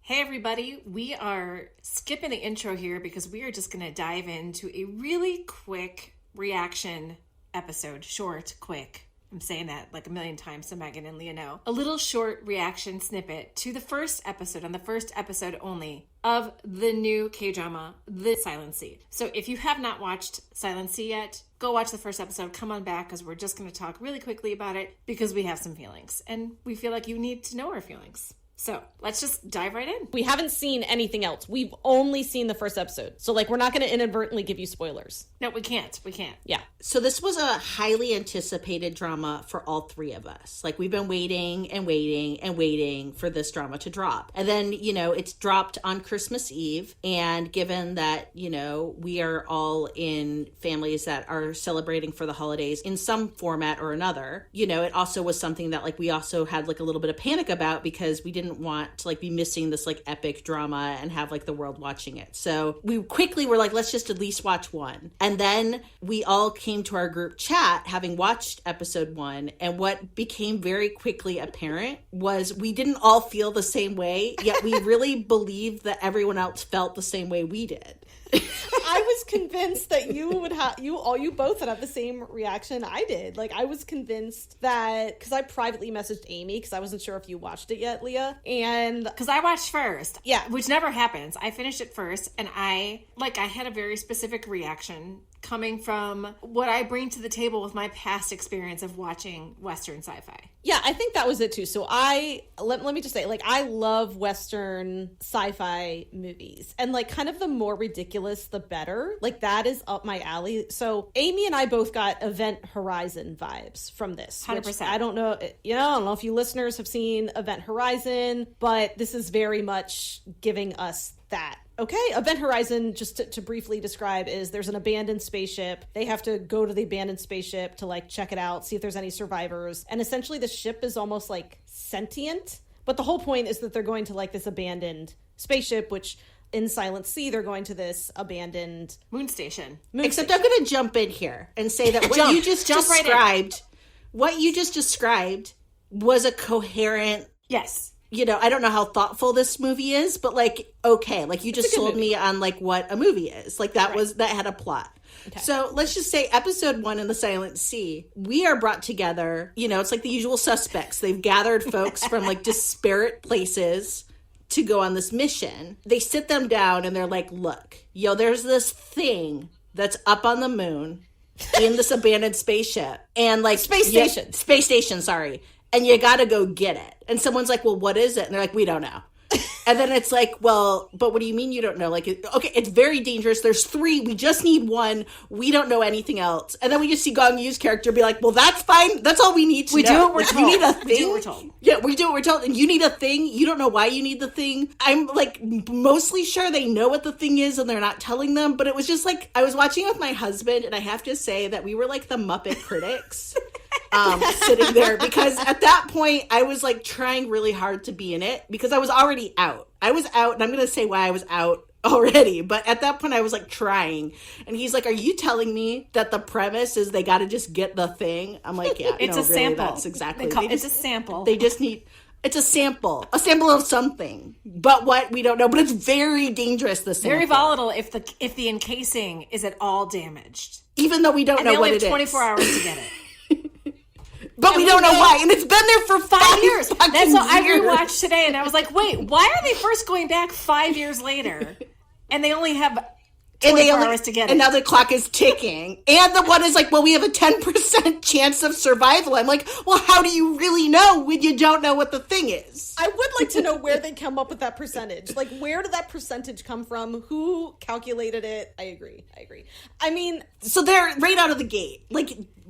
Hey everybody, we are skipping the intro here because we are just going to dive into a really quick reaction episode. Short, quick. I'm saying that like a million times so Megan and Leah know. A little short reaction snippet to the first episode, on the first episode only, of the new K-drama, The Silent Sea. So if you have not watched Silent Sea yet, go watch the first episode, come on back, because we're just going to talk really quickly about it because we have some feelings. And we feel like you need to know our feelings. So let's just dive right in. We haven't seen anything else. We've only seen the first episode. So we're not going to inadvertently give you spoilers. No, we can't. We can't. Yeah. So this was a highly anticipated drama for all three of us. We've been waiting and waiting and waiting for this drama to drop. And then, it's dropped on Christmas Eve. And given that, we are all in families that are celebrating for the holidays in some format or another, it also was something that we also had a little bit of panic about because we didn't want to be missing this epic drama and have the world watching it. So we quickly were let's just at least watch one. And then we all came to our group chat having watched episode 1, and what became very quickly apparent was we didn't all feel the same way, yet we really believed that everyone else felt the same way we did. I was convinced that you both would have the same reaction I did. I was convinced that, because I privately messaged Amy because I wasn't sure if you watched it yet, Leah, and because I watched first, yeah, which never happens. I finished it first, and I had a very specific reaction coming from what I bring to the table with my past experience of watching Western sci-fi. Yeah, I think that was it too. So let me just say, I love Western sci-fi movies, and kind of the more ridiculous, the better. That is up my alley. So Amy and I both got Event Horizon vibes from this. 100%. I don't know, I don't know if you listeners have seen Event Horizon, but this is very much giving us that. Okay, Event Horizon, just to briefly describe, is there's an abandoned spaceship. They have to go to the abandoned spaceship to check it out, see if there's any survivors. And essentially the ship is almost sentient. But the whole point is that they're going to this abandoned spaceship, which in Silent Sea, they're going to this abandoned moon station. Except I'm going to jump in here and say that what you just described was a coherent... Yes. I don't know how thoughtful this movie is, but okay, you just sold me on what a movie is. That had a plot. Okay. So let's just say episode 1 in The Silent Sea, we are brought together, it's the usual suspects. They've gathered folks from disparate places to go on this mission. They sit them down and they're look, there's this thing that's up on the moon in this abandoned spaceship. And Space station, sorry. And you gotta go get it. And someone's well, what is it? And they're we don't know. And then it's well, but what do you mean you don't know? Okay, it's very dangerous. There's 3. We just need 1. We don't know anything else. And then we just see Gong Yu's character be well, that's fine. That's all we need to know. We do what we're told. You need a thing? We do what we're told. Yeah, we do what we're told. And you need a thing. You don't know why you need the thing. I'm mostly sure they know what the thing is and they're not telling them. But it was just I was watching it with my husband, and I have to say that we were the Muppet critics. Sitting there, because at that point I was trying really hard to be in it because I was already out. I was out, and I'm going to say why I was out already, but at that point I was trying, and he's are you telling me that the premise is they got to just get the thing? I'm yeah, it's a sample. That's exactly. It's a sample. They just need. It's a sample of something, but what we don't know. But it's very dangerous. The sample. Very volatile if the encasing is at all damaged, even though we don't know what it is. They only have 24 hours to get it. But we don't know why, and it's been there for 5 years. That's what I rewatched today, and I was wait, why are they first going back 5 years later, and they only have 24 hours to get it? And now the clock is ticking, and the one is well, we have a 10% chance of survival. I'm well, how do you really know when you don't know what the thing is? I would like to know where they come up with that percentage. Where did that percentage come from? Who calculated it? I agree. I mean... So they're right out of the gate.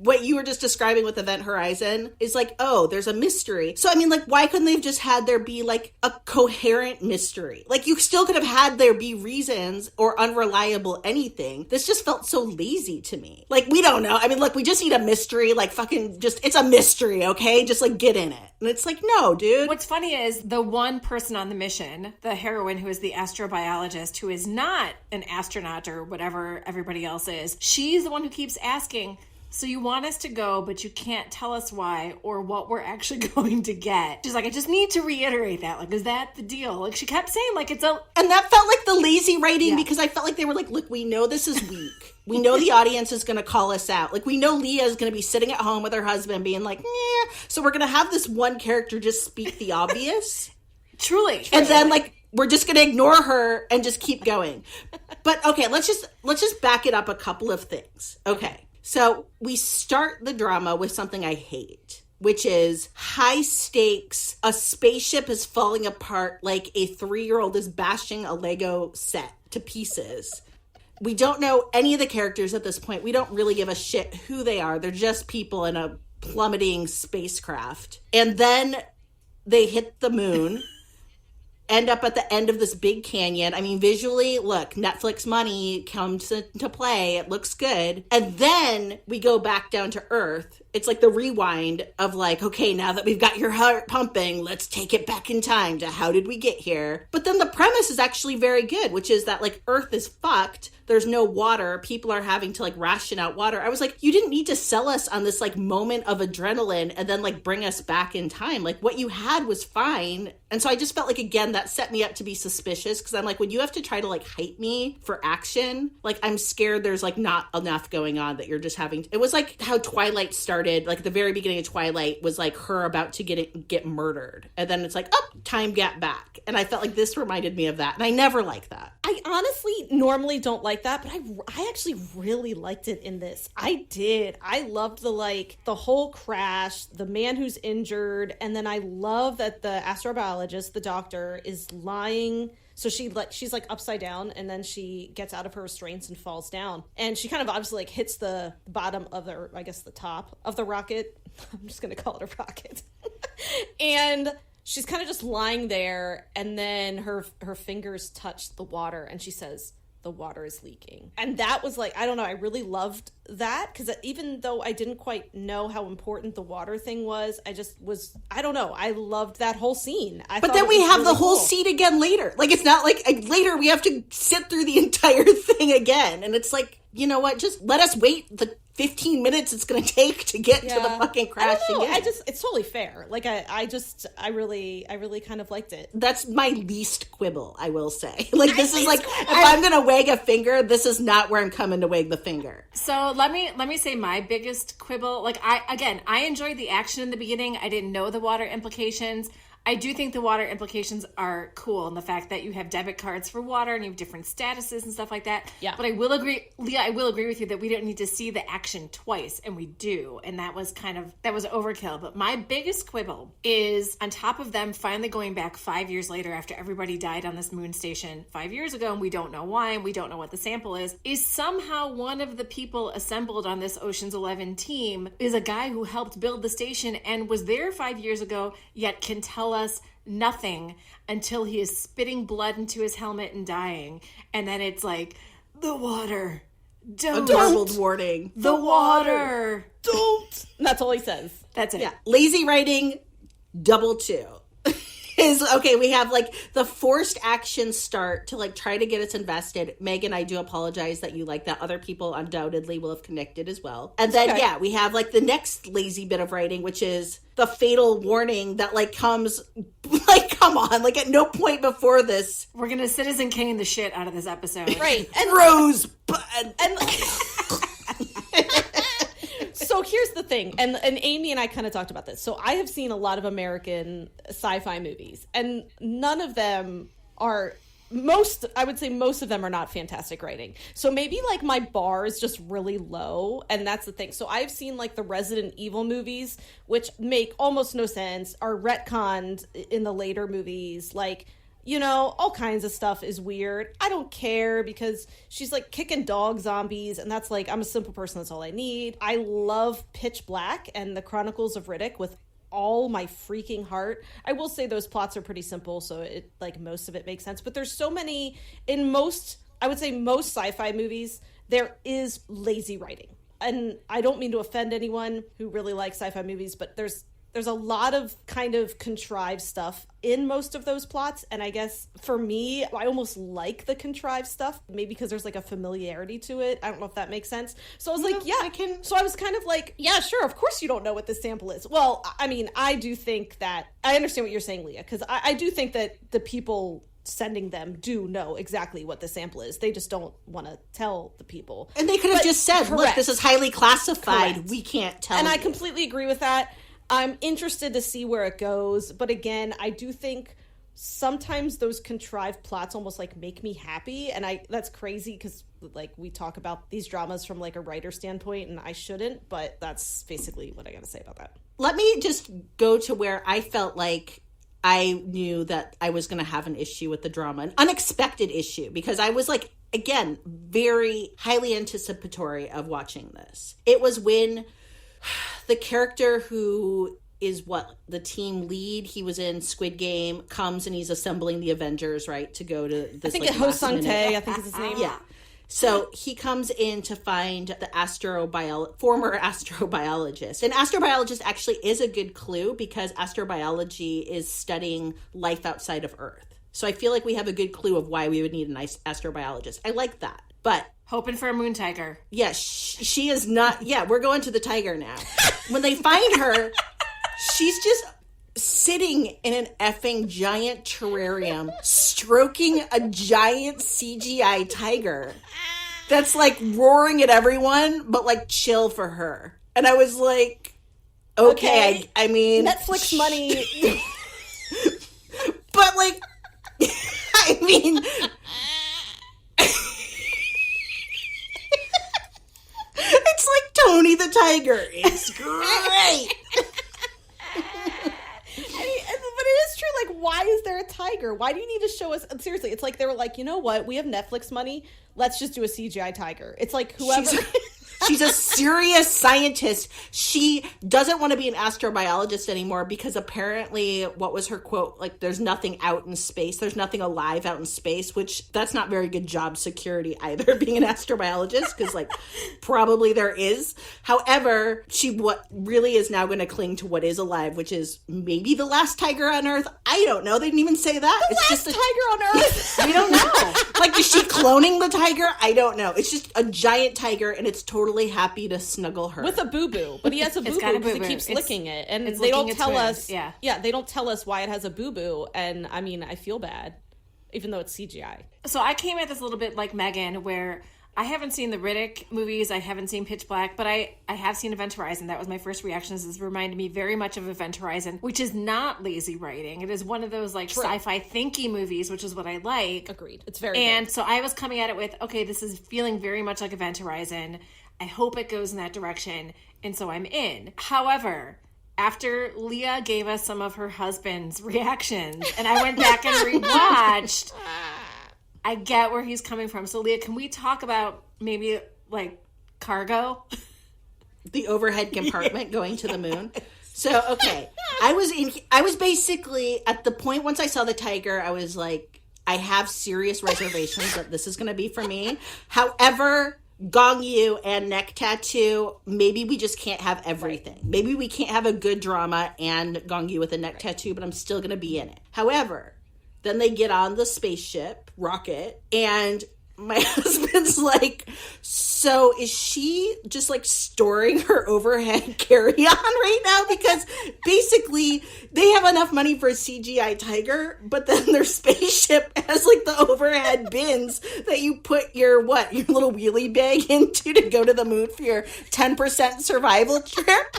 What you were just describing with Event Horizon is oh, there's a mystery. So, I mean, why couldn't they have just had there be, a coherent mystery? You still could have had there be reasons or unreliable anything. This just felt so lazy to me. We don't know. I mean, we just need a mystery. Fucking just, it's a mystery, okay? Just, get in it. And it's no, dude. What's funny is the one person on the mission, the heroine who is the astrobiologist, who is not an astronaut or whatever everybody else is, she's the one who keeps asking, So you want us to go, but you can't tell us why or what we're actually going to get. She's like, I just need to reiterate that. Like, is that the deal? Like, she kept saying, like, it's a... And that felt like the lazy writing because I felt like they were like, look, we know this is weak. We know the audience is going to call us out. Like, we know Leah is going to be sitting at home with her husband being like, yeah. So we're going to have this one character just speak the obvious. Truly. And then, like, we're just going to ignore her and just keep going. But, okay, let's just back it up a couple of things. Okay. So we start the drama with something I hate, which is high stakes. A spaceship is falling apart like a 3-year-old is bashing a Lego set to pieces. We don't know any of the characters at this point. We don't really give a shit who they are. They're just people in a plummeting spacecraft. And then they hit the moon. End up at the end of this big canyon. I mean, visually, look, Netflix money comes into play. It looks good. And then we go back down to Earth. It's like the rewind of like, okay, now that we've got your heart pumping, let's take it back in time to how did we get here? But then the premise is actually very good, which is that like Earth is fucked. There's no water. People are having to like ration out water. I was like, you didn't need to sell us on this like moment of adrenaline and then like bring us back in time. Like what you had was fine. And so I just felt like, again, that set me up to be suspicious because I'm like, when you have to try to like hype me for action, like I'm scared there's like not enough going on that you're just having. It was like how Twilight started, like the very beginning of Twilight was like her about to get murdered. And then it's like, oh, time gap back. And I felt like this reminded me of that. And I never like that. I honestly normally don't like that, but I actually really liked it in this. I did. I loved the whole crash, the man who's injured, and then I love that the astrobiologist, the doctor, is lying. So she's like upside down, and then she gets out of her restraints and falls down, and she kind of obviously like hits the bottom of the, I guess the top of the rocket. I'm just gonna call it a rocket, and she's kind of just lying there, and then her fingers touch the water, and she says, the water is leaking. And that was like, I don't know, I really loved that, because even though I didn't quite know how important the water thing was, I don't know, I loved that whole scene. But then we have really the whole scene again later. Like, it's not like later we have to sit through the entire thing again. And it's like, you know what, just let us wait the 15 minutes it's going to take to get to the fucking crash again. It's totally fair. Like, I really kind of liked it. That's my least quibble, I will say. Like, this is like, if I'm going to wag a finger, this is not where I'm coming to wag the finger. So let me say my biggest quibble. Like, I enjoyed the action in the beginning. I didn't know the water implications. I do think the water implications are cool, and the fact that you have debit cards for water and you have different statuses and stuff like that. Yeah. But I will agree, Leah, I will agree with you that we don't need to see the action twice, and we do. And that was overkill. But my biggest quibble is on top of them finally going back 5 years later after everybody died on this moon station 5 years ago, and we don't know why, and we don't know what the sample is somehow one of the people assembled on this Ocean's 11 team is a guy who helped build the station and was there 5 years ago, yet can tell us nothing until he is spitting blood into his helmet and dying. And then it's like, the water. Don't. A garbled warning. The water. Don't. And that's all he says. That's it. Yeah. Lazy writing, double 2. Is okay, we have like the forced action start to like try to get us invested. Megan, I do apologize that you like that. Other people undoubtedly will have connected as well. And then we have like the next lazy bit of writing, which is the fatal warning that like comes like, come on, like at no point before this. We're gonna Citizen Kane the shit out of this episode. Right. And Rosebud. And so here's the thing, and Amy and I kind of talked about this. So I have seen a lot of American sci-fi movies, and none of them are, I would say most of them are not fantastic writing. So maybe like my bar is just really low, and that's the thing. So I've seen like the Resident Evil movies, which make almost no sense, are retconned in the later movies, like, you know, all kinds of stuff is weird. I don't care because she's like kicking dog zombies, and that's like, I'm a simple person, that's all I need. I love Pitch Black and the Chronicles of Riddick with all my freaking heart. I will say those plots are pretty simple, so it like most of it makes sense. But there's so many, in most, I would say most sci-fi movies, there is lazy writing. And I don't mean to offend anyone who really likes sci-fi movies, but there's There's a lot of kind of contrived stuff in most of those plots, and I guess for me, I almost like the contrived stuff, maybe because there's like a familiarity to it. I don't know if that makes sense. So I was like, yeah, so I was kind of like, yeah, sure, of course you don't know what this sample is. Well, I mean, I do think that, I understand what you're saying, Leah, because I do think that the people sending them do know exactly what the sample is. They just don't want to tell the people. And they could have just said, look, this is highly classified. Correct. We can't tell And you. I completely agree with that. I'm interested to see where it goes, but again, I do think sometimes those contrived plots almost like make me happy, and that's crazy because like we talk about these dramas from like a writer standpoint, and I shouldn't, but that's basically what I gotta say about that. Let me just go to where I felt like I knew that I was going to have an issue with the drama, an unexpected issue, because I was like, again, very highly anticipatory of watching this. It was when the character who is the team lead, he was in Squid Game, comes and he's assembling the Avengers, right, to go to this, I think Ho Sung-tae, I think is his name. Yeah. So he comes in to find the former astrobiologist. And astrobiologist actually is a good clue because astrobiology is studying life outside of Earth. So I feel like we have a good clue of why we would need a nice astrobiologist. I like that. But hoping for a moon tiger. Yeah, she is not. Yeah, we're going to the tiger now. When they find her, she's just sitting in an effing giant terrarium, stroking a giant CGI tiger that's like roaring at everyone, but like chill for her. And I was like, okay. I mean, Netflix money. But like, I mean, it's like Tony the Tiger. It's great. But it is true, like, why is there a tiger? Why do you need to show us? Seriously, it's like they were like, you know what? We have Netflix money. Let's just do a CGI tiger. It's like whoever... She's a serious scientist. She doesn't want to be an astrobiologist anymore because apparently, what was her quote? Like, there's nothing out in space. There's nothing alive out in space, which that's not very good job security either, being an astrobiologist, because, like, probably there is. However, what really is now going to cling to what is alive, which is maybe the last tiger on Earth. I don't know. They didn't even say that. It's just tiger on Earth. We don't know. Like, is she cloning the tiger? I don't know. It's just a giant tiger, and it's totally happy to snuggle her with a boo-boo, but he has a boo-boo because he keeps licking it, and they don't tell us. They don't tell us why it has a boo-boo, and I mean, I feel bad, even though it's CGI. So I came at this a little bit like Megan, where I haven't seen the Riddick movies, I haven't seen Pitch Black, but I have seen Event Horizon. That was my first reaction. This reminded me very much of Event Horizon, which is not lazy writing. It is one of those like sci-fi thinky movies, which is what I like. Agreed. It's very good. So I was coming at it with, okay, this is feeling very much like Event Horizon. I hope it goes in that direction, and so I'm in. However, after Leah gave us some of her husband's reactions, and I went back and rewatched, I get where he's coming from. So, Leah, can we talk about maybe, like, cargo? The overhead compartment going to the moon? So, okay. I was basically, at the point, once I saw the tiger, I was like, I have serious reservations that this is going to be for me. However... Gong Yu and neck tattoo, maybe we just can't have everything. Right. Maybe we can't have a good drama and Gong Yu with a neck tattoo, but I'm still going to be in it. However, then they get on the spaceship, rocket, and my husband's like, so is she just like storing her overhead carry-on right now? Because basically they have enough money for a CGI tiger, but then their spaceship has like the overhead bins that you put your little wheelie bag into to go to the moon for your 10% survival trip.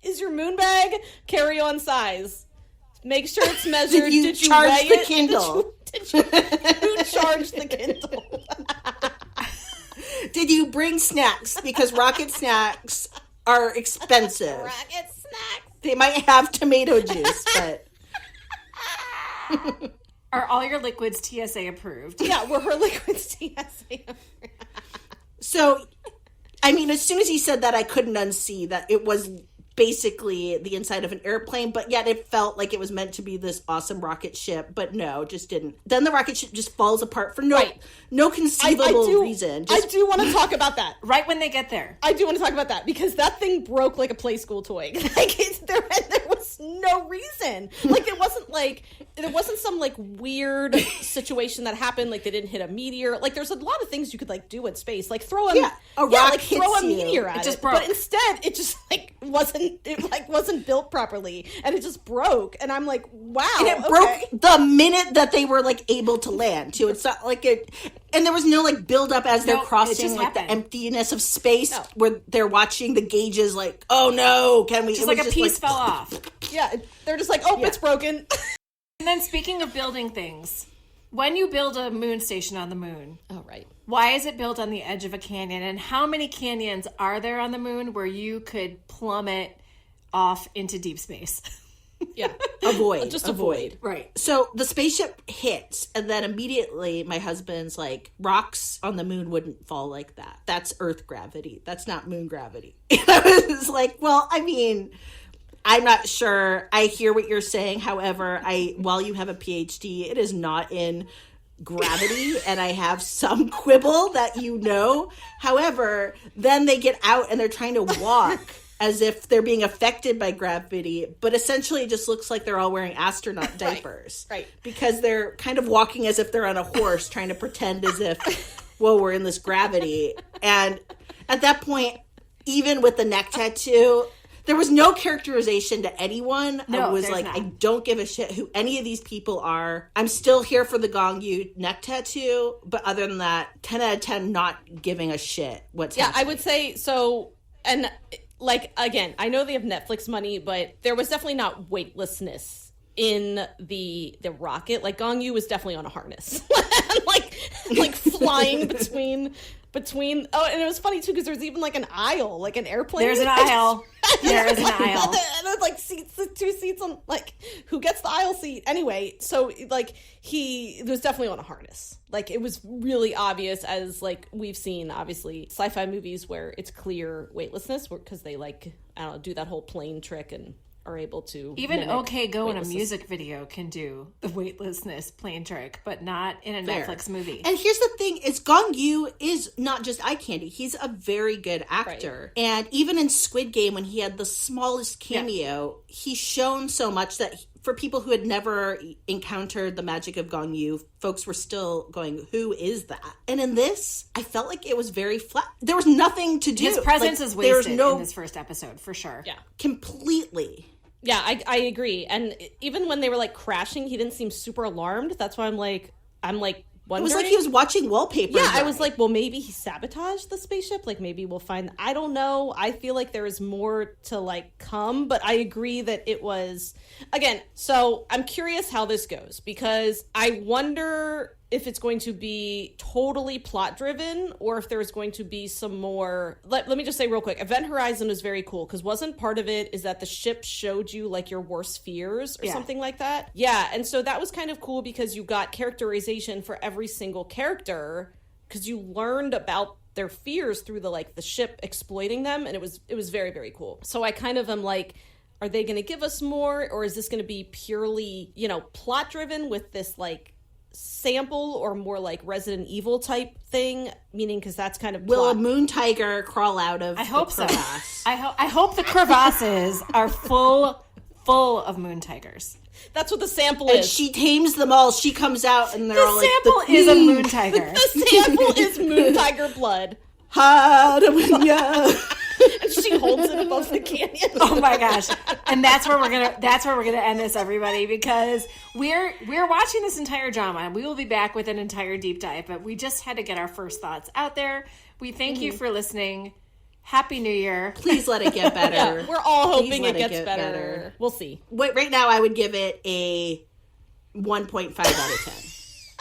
Is your moon bag carry-on size? Make sure it's measured. Did you charge weigh the it? Kindle? Did you charge the Kindle? Did you bring snacks? Because rocket snacks are expensive. Rocket snacks. They might have tomato juice, but... Are all your liquids TSA approved? Yeah, were her liquids TSA approved? So, I mean, as soon as he said that, I couldn't unsee that it was basically the inside of an airplane, but yet it felt like it was meant to be this awesome rocket ship, but no, just didn't. Then the rocket ship just falls apart for no conceivable reason. I do want to talk about that. Right when they get there. I do want to talk about that, because that thing broke like a play school toy. Like, there was no reason. Like, it wasn't like, there wasn't some like weird situation that happened, like they didn't hit a meteor. Like, there's a lot of things you could like do in space, like throw a rock hits throw a meteor at it. Just broke. But instead it just like wasn't built properly, and it just broke. And I'm like, wow. And it broke the minute that they were like able to land too. It's not like it, and there was no like build up as they're crossing like the emptiness of space where they're watching the gauges like, oh no, can we? Just like a piece fell off. Yeah, they're just like, oh, it's broken. And then speaking of building things, when you build a moon station on the moon, why is it built on the edge of a canyon? And how many canyons are there on the moon where you could plummet off into deep space? Yeah. Just avoid. Right. So the spaceship hits, and then immediately my husband's like, rocks on the moon wouldn't fall like that. That's Earth gravity. That's not moon gravity. And I was like, well, I mean, I'm not sure. I hear what you're saying. However, while you have a PhD, it is not in gravity, and I have some quibble that you know. However, then they get out and they're trying to walk as if they're being affected by gravity, but essentially it just looks like they're all wearing astronaut diapers. Right. Because they're kind of walking as if they're on a horse, trying to pretend as if, whoa, we're in this gravity. And at that point, even with the neck tattoo, there was no characterization to anyone. No, I was like, I don't give a shit who any of these people are. I'm still here for the Gong Yu neck tattoo, but other than that, 10 out of 10 not giving a shit what's happening. I would say so. And like, again, I know they have Netflix money, but there was definitely not weightlessness in the rocket. Like, Gong Yu was definitely on a harness. like flying between and it was funny too, because there's even like an aisle, like an airplane. There's an aisle. There is an aisle. And there's like seats, two seats on, like, who gets the aisle seat anyway. So like he was definitely on a harness. Like, it was really obvious, as like we've seen obviously sci-fi movies where it's clear weightlessness, because they like, I don't know, do that whole plane trick and are able to even OK Go in a music video can do the weightlessness plane trick, but not in a Netflix movie. And here's the thing, is Gong Yu is not just eye candy. He's a very good actor. Right. And even in Squid Game, when he had the smallest cameo, he's shown so much that for people who had never encountered the magic of Gong Yu, folks were still going, who is that? And in this, I felt like it was very flat. There was nothing to do. His presence is wasted in this first episode, for sure. Yeah. Completely. Yeah, I agree. And even when they were like crashing, he didn't seem super alarmed. That's why I'm like wondering. It was like he was watching wallpaper. Yeah, I was like, well, maybe he sabotaged the spaceship. Like, maybe we'll find, I don't know. I feel like there is more to like come, but I agree that it was, again, so I'm curious how this goes, because I wonder if it's going to be totally plot driven, or if there's going to be some more. Let me just say real quick, Event Horizon was very cool, because wasn't part of it is that the ship showed you like your worst fears or something like that? Yeah, and so that was kind of cool, because you got characterization for every single character, because you learned about their fears through the ship exploiting them, and it was very, very cool. So I kind of am like, are they going to give us more, or is this going to be purely, plot driven with this like sample, or more like Resident Evil type thing, meaning, because that's kind of will a moon tiger crawl out of I hope so. crevasse? I hope the crevasses are full of moon tigers. That's what the sample and is. She tames them all. She comes out and they're all like, the sample is a moon tiger. The sample is moon tiger blood. And she holds it above the canyon. Oh my gosh. And that's where we're gonna end this, everybody, because we're watching this entire drama, and we will be back with an entire deep dive, but we just had to get our first thoughts out there. We thank you for listening. Happy New Year. Please let it get better. Yeah, we're all hoping it gets better. We'll see. Wait, right now I would give it a 1.5 out of 10.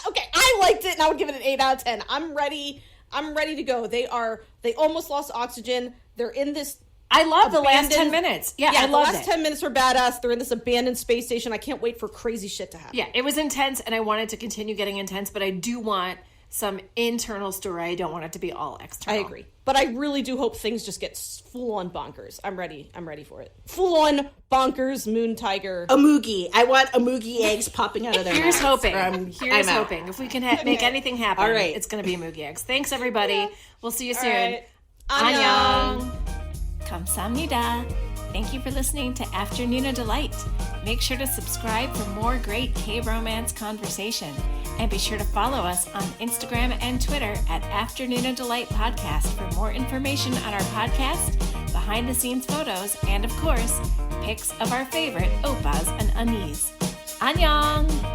Okay, I liked it, and I would give it an 8 out of 10. I'm ready to go. They almost lost oxygen. They're in this. I love the last 10 minutes. Yeah, I love it. The last 10 minutes were badass. They're in this abandoned space station. I can't wait for crazy shit to happen. Yeah, it was intense, and I wanted to continue getting intense, but I do want some internal story. I don't want it to be all external. I agree. But I really do hope things just get full on bonkers. I'm ready for it. Full on bonkers, moon tiger. Imugi. I want Imugi eggs popping out of their Here's mouths. hoping. Here's hoping. If we can make anything happen, all right. It's going to be Imugi eggs. Thanks, everybody. We'll see you soon. Right. Annyeong. Kamsahamnida. Thank you for listening to Afternoona Delight. Make sure to subscribe for more great K-romance conversation. And be sure to follow us on Instagram and Twitter at Afternoona Delight Podcast for more information on our podcast, behind-the-scenes photos, and, of course, pics of our favorite oppas and anis. Annyeong!